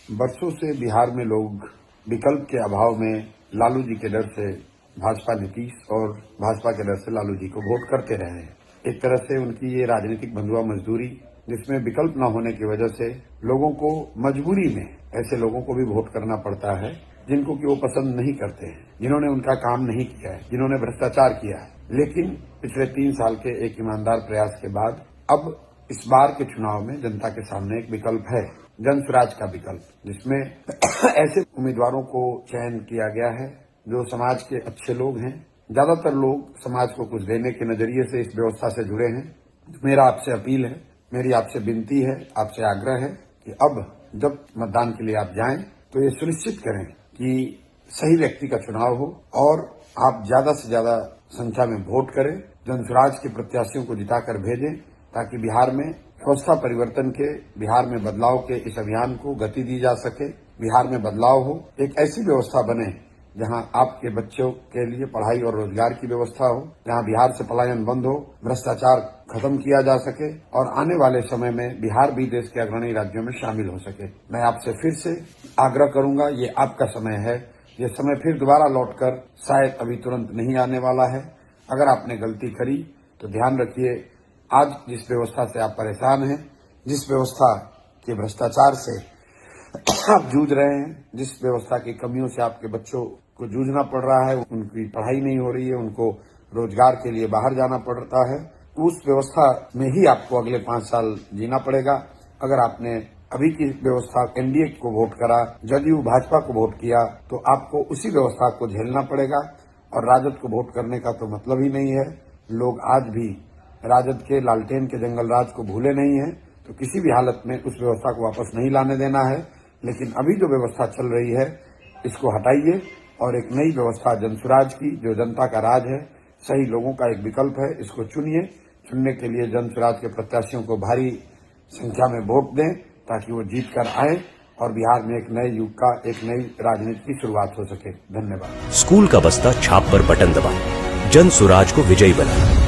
बरसों से बिहार में लोग विकल्प के अभाव में लालू जी के डर से भाजपा नीतीश और भाजपा के डर से लालू जी को वोट करते रहे हैं। एक तरह से उनकी ये राजनीतिक बंधुआ मजदूरी, जिसमें विकल्प न होने की वजह से लोगों को मजबूरी में ऐसे लोगों को भी वोट करना पड़ता है जिनको कि वो पसंद नहीं करते हैं, जिन्होंने उनका काम नहीं किया है, जिन्होंने भ्रष्टाचार किया है। लेकिन पिछले 3 साल के एक ईमानदार प्रयास के बाद अब इस बार के चुनाव में जनता के सामने एक विकल्प है, जन स्वराज का विकल्प, जिसमें ऐसे उम्मीदवारों को चयन किया गया है जो समाज के अच्छे लोग हैं। ज्यादातर लोग समाज को कुछ देने के नजरिए से इस व्यवस्था से जुड़े हैं। मेरा आपसे अपील है, मेरी आपसे विनती है, आपसे आग्रह है कि अब जब मतदान के लिए आप जाएं तो ये सुनिश्चित करें कि सही व्यक्ति का चुनाव हो और आप ज्यादा से ज्यादा संख्या में वोट करें, जन स्वराज के प्रत्याशियों को जिताकर भेजें, ताकि बिहार में व्यवस्था परिवर्तन के, बिहार में बदलाव के इस अभियान को गति दी जा सके। बिहार में बदलाव हो, एक ऐसी व्यवस्था बने जहां आपके बच्चों के लिए पढ़ाई और रोजगार की व्यवस्था हो, जहां बिहार से पलायन बंद हो, भ्रष्टाचार खत्म किया जा सके और आने वाले समय में बिहार भी देश के अग्रणी राज्यों में शामिल हो सके। मैं आपसे फिर से आग्रह करूंगा, ये आपका समय है, ये समय फिर दोबारा लौटकर शायद अभी तुरंत नहीं आने वाला है। अगर आपने गलती करी तो ध्यान रखिए, आज जिस व्यवस्था से आप परेशान हैं, जिस व्यवस्था के भ्रष्टाचार से आप जूझ रहे हैं, जिस व्यवस्था की कमियों से आपके बच्चों को जूझना पड़ रहा है, उनकी पढ़ाई नहीं हो रही है, उनको रोजगार के लिए बाहर जाना पड़ता है, उस व्यवस्था में ही आपको अगले 5 साल जीना पड़ेगा। अगर आपने अभी की व्यवस्था एनडीए को वोट करा, जदयू भाजपा को वोट किया, तो आपको उसी व्यवस्था को झेलना पड़ेगा और राजद को वोट करने का तो मतलब ही नहीं है। लोग आज भी राजद के लालटेन के जंगल राज को भूले नहीं है, तो किसी भी हालत में उस व्यवस्था को वापस नहीं लाने देना है। लेकिन अभी जो व्यवस्था चल रही है, इसको हटाइए और एक नई व्यवस्था जन स्वराज की, जो जनता का राज है, सही लोगों का एक विकल्प है, इसको चुनिए। चुनने के लिए जन स्वराज के प्रत्याशियों को भारी संख्या में वोट दें ताकि वो जीत कर आए और बिहार में एक नए युग का, एक नई राजनीति की शुरुआत हो सके। धन्यवाद। स्कूल का बस्ता छाप पर बटन दबाएं, जन स्वराज को विजयी बनाएं।